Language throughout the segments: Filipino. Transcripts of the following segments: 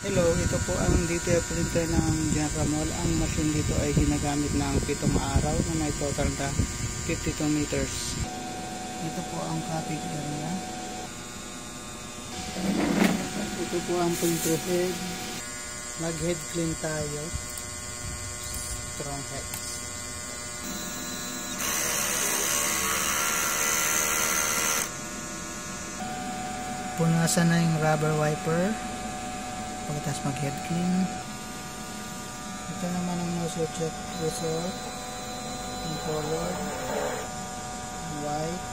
Hello, ito po ang detail printer ng Genramol. Ang machine dito ay ginagamit ng 7 araw na may total na 52 meters. Ito po ang cutting area. Ito po ang printer head. Mag head clean tayo. Strong head. Punasan na yung rubber wiper. Pagkatapos mag head clean. Ito naman ang nozzle check result. Yung forward, white.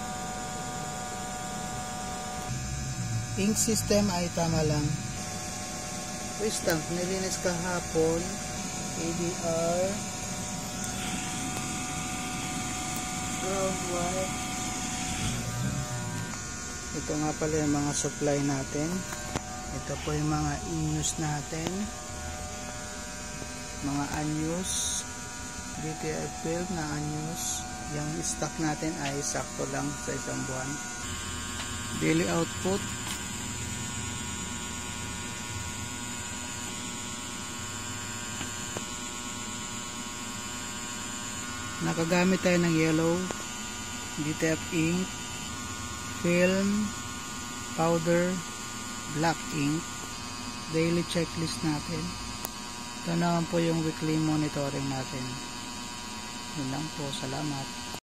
Ink system ay tama lang. Waste tank nilinis kahapon. ADR, brown white. Ito nga pala yung mga supply natin. Ito po yung mga in-use natin. Mga unused. DTI film na unused. Yung stock natin ay sakto lang sa isang buwan. Daily output. Nakagamit tayo ng yellow, DTF ink, film, powder, black ink. Daily checklist natin. Ito naman po yung weekly monitoring natin. Yun lang po, salamat.